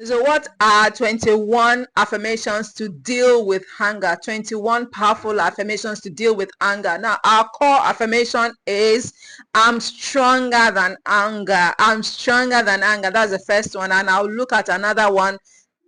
So what are 21 affirmations to deal with anger? 21 powerful affirmations to deal with anger. Now, our core affirmation is, I'm stronger than anger. I'm stronger than anger. That's the first one. And I'll look at another one.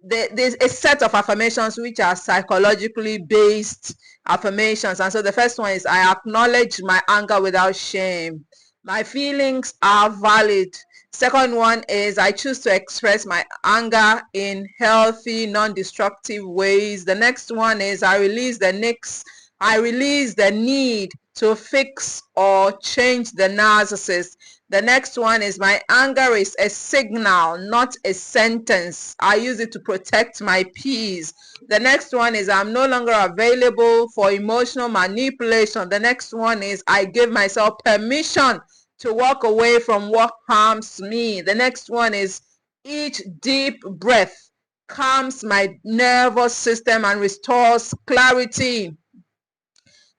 There's a set of affirmations which are psychologically based affirmations. And so the first one is, I acknowledge my anger without shame. My feelings are valid. Second one is, I choose to express my anger in healthy, non-destructive ways. The next one is, I release the need to fix or change the narcissist. The next one is, my anger is a signal, not a sentence. I use it to protect my peace. The next one is, I'm no longer available for emotional manipulation. The next one is, I give myself permission to walk away from what harms me. The next one is, each deep breath calms my nervous system and restores clarity.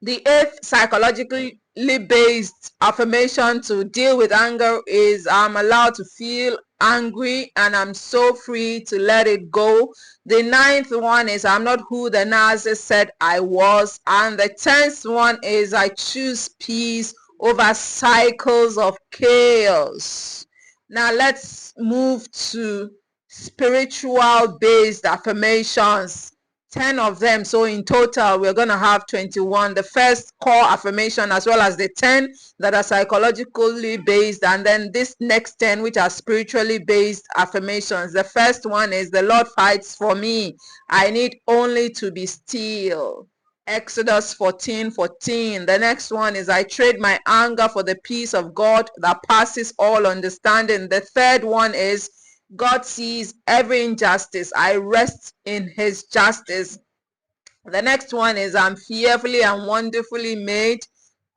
The eighth psychologically based affirmation to deal with anger is, I'm allowed to feel angry and I'm so free to let it go. The ninth one is, I'm not who the narcissist said I was. And the 10th one is, I choose peace over cycles of chaos. Now let's move to spiritual based affirmations. 10 of them. So in total, we're going to have 21. The first core affirmation, as well as the 10 that are psychologically based, and then this next 10 which are spiritually based affirmations. The first one is, the Lord fights for me. I need only to be still. Exodus 14:14. The next one is, I trade my anger for the peace of God that passes all understanding. The third one is, God sees every injustice. I rest in his justice. The next one is, I'm fearfully and wonderfully made.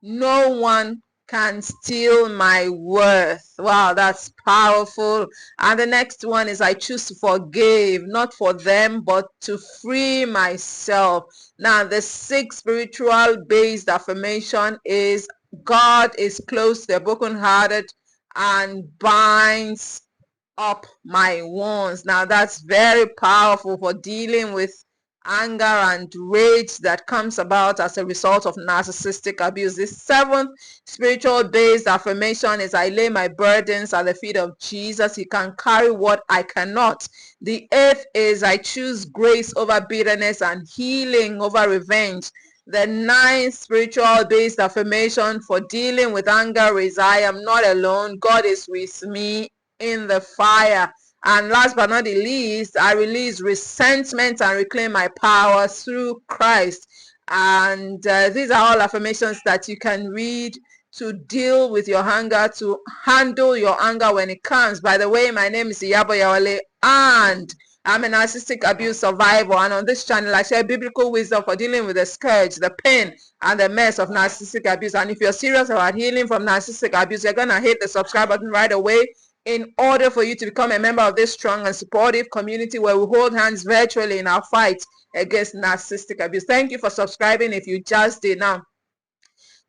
No one can steal my worth. Wow, that's powerful. And the next one is, I choose to forgive, not for them, but to free myself. Now, the sixth spiritual based affirmation is, God is close to the brokenhearted and binds up my wounds. Now that's very powerful for dealing with anger and rage that comes about as a result of narcissistic abuse. The seventh spiritual based affirmation is, I lay my burdens at the feet of Jesus. He can carry what I cannot. The eighth is, I choose grace over bitterness and healing over revenge. The ninth spiritual based affirmation for dealing with anger is, I am not alone. God is with me in the fire. And last but not the least, I release resentment and reclaim my power through Christ. And these are all affirmations that you can read to deal with your anger, to handle your anger when it comes. By the way, my name is Iyabo Yawale, and I'm a narcissistic abuse survivor. And on this channel, I share biblical wisdom for dealing with the scourge, the pain, and the mess of narcissistic abuse. And if you're serious about healing from narcissistic abuse, you're going to hit the subscribe button right away, in order for you to become a member of this strong and supportive community where we hold hands virtually in our fight against narcissistic abuse. Thank you for subscribing if you just did. Now,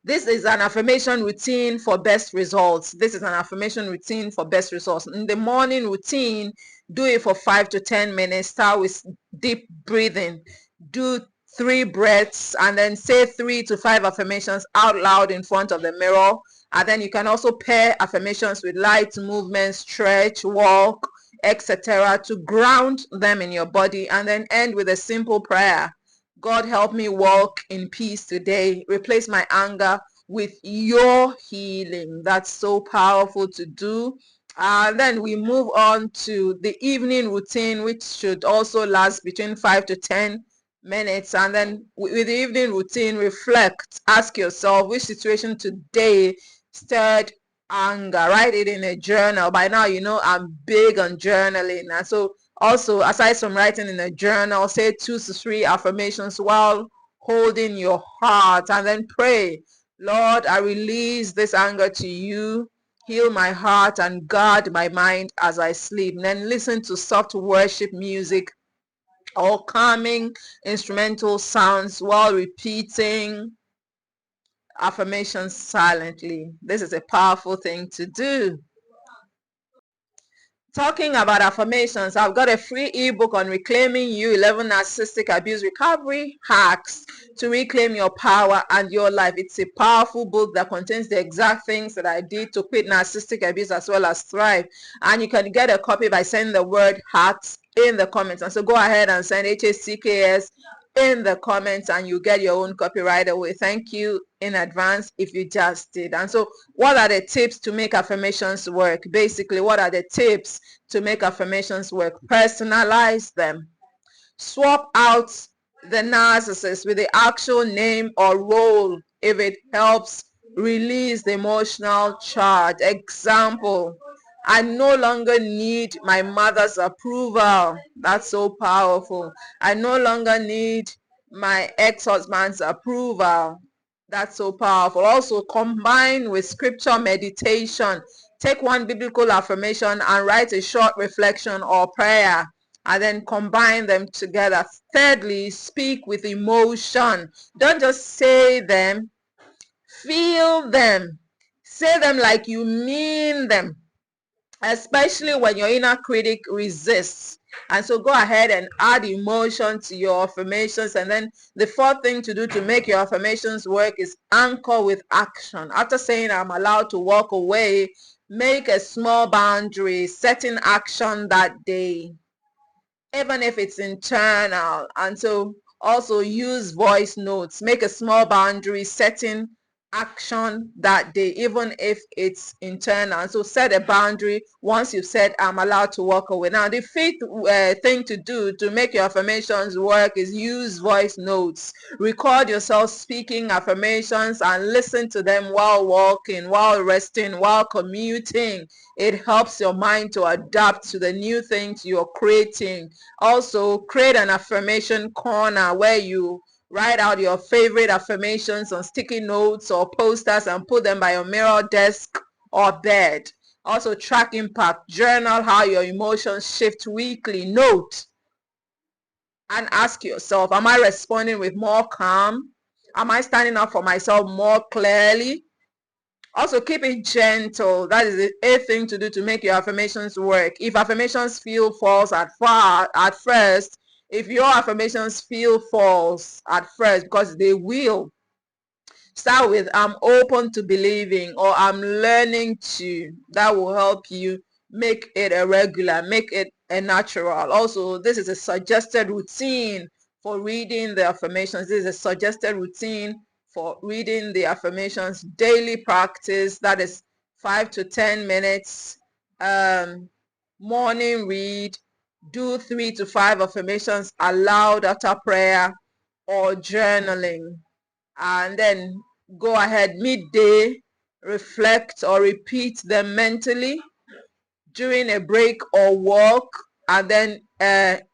this is an affirmation routine for best results. This is an affirmation routine for best results. In the morning routine, do it for 5 to 10 minutes. Start with deep breathing. Do 3 breaths and then say 3 to 5 affirmations out loud in front of the mirror. And then you can also pair affirmations with light movement, stretch, walk, etc. to ground them in your body. And then end with a simple prayer. God, help me walk in peace today. Replace my anger with your healing. That's so powerful to do. And then we move on to the evening routine, which should also last between 5 to 10 minutes. And then with the evening routine, reflect. Ask yourself, which situation today stirred anger? Write it in a journal. By now, you know I'm big on journaling. And so also, aside from writing in a journal, say 2 to 3 affirmations while holding your heart, and then pray, Lord, I release this anger to you. Heal my heart and guard my mind as I sleep. And then listen to soft worship music or calming instrumental sounds while repeating affirmations silently. This is a powerful thing to do. Talking about affirmations, I've got a free ebook on Reclaiming You, 11 Narcissistic Abuse Recovery Hacks to reclaim your power and your life. It's a powerful book that contains the exact things that I did to quit narcissistic abuse as well as thrive. And you can get a copy by sending the word hacks in the comments. And so go ahead and send HACKS in the comments and you get your own copy right away. Thank you in advance if you just did. And so what are the tips to make affirmations work? Basically, what are the tips to make affirmations work? Personalize them. Swap out the narcissist with the actual name or role if it helps release the emotional charge. Example, I no longer need my mother's approval. That's so powerful. I no longer need my ex-husband's approval. That's so powerful. Also, combine with scripture meditation. Take one biblical affirmation and write a short reflection or prayer, and then combine them together. Thirdly, speak with emotion. Don't just say them, feel them. Say them like you mean them, especially when your inner critic resists. And so go ahead and add emotion to your affirmations. And then the fourth thing to do to make your affirmations work is anchor with action. After saying I'm allowed to walk away, make a small boundary, setting action that day, even if it's internal. And so also use voice notes. Make a small boundary, setting action that day, even if it's internal. So set a boundary once you've said I'm allowed to walk away. Now the fifth thing to do to make your affirmations work is use voice notes. Record yourself speaking affirmations and listen to them while walking, while resting, while commuting. It helps your mind to adapt to the new things you're creating. Also, create an affirmation corner where you write out your favorite affirmations on sticky notes or posters and put them by your mirror, desk, or bed. Also, track impact. Journal how your emotions shift weekly. Note and ask yourself, am I responding with more calm? Am I standing up for myself more clearly? Also, keep it gentle. That is the eighth thing to do to make your affirmations work. If affirmations feel false at first, if your affirmations feel false at first, because they will, start with I'm open to believing or I'm learning to. That will help you make it a regular, make it a natural. Also, this is a suggested routine for reading the affirmations. This is a suggested routine for reading the affirmations. Daily practice, that is 5 to 10 minutes. Morning read. Do 3 to 5 affirmations aloud after prayer or journaling. And then go ahead midday, reflect or repeat them mentally during a break or walk. And then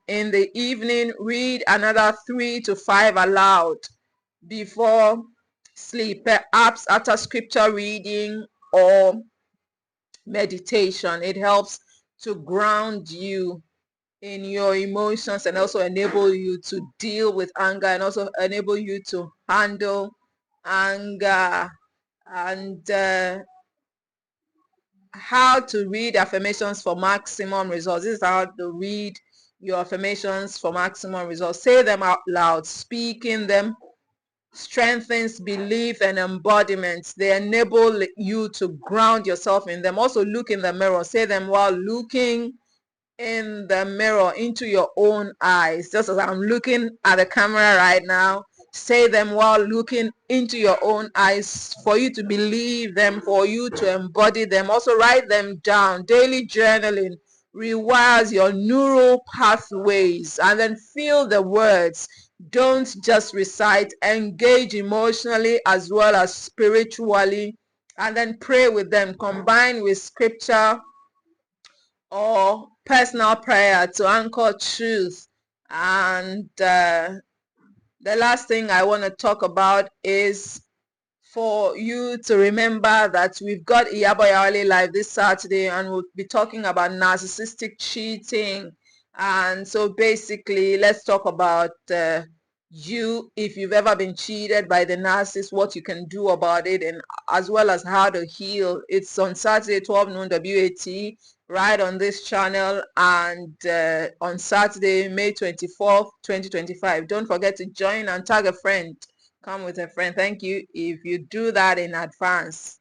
in the evening, read another 3 to 5 aloud before sleep, perhaps after scripture reading or meditation. It helps to ground you in your emotions and also enable you to deal with anger and also enable you to handle anger. And how to read affirmations for maximum results. This is how to read your affirmations for maximum results. Say them out loud. Speaking them strengthens belief and embodiment. They enable you to ground yourself in them. Also look in the mirror. Say them while looking in the mirror into your own eyes. Just as I'm looking at the camera right now, say them while looking into your own eyes for you to believe them, for you to embody them. Also write them down. Daily journaling rewires your neural pathways. And then feel the words. Don't just recite. Engage emotionally as well as spiritually. And then pray with them. Combine with scripture or personal prayer to anchor truth. And the last thing I want to talk about is for you to remember that we've got Iyabo Hourly Live this Saturday, and we'll be talking about narcissistic cheating. And so basically, let's talk about you, if you've ever been cheated by the narcissist, what you can do about it, and as well as how to heal. It's on Saturday, 12 noon WAT, right on this channel, and on Saturday, May 24th, 2025. Don't forget to join and tag a friend. Come with a friend. Thank you if you do that in advance.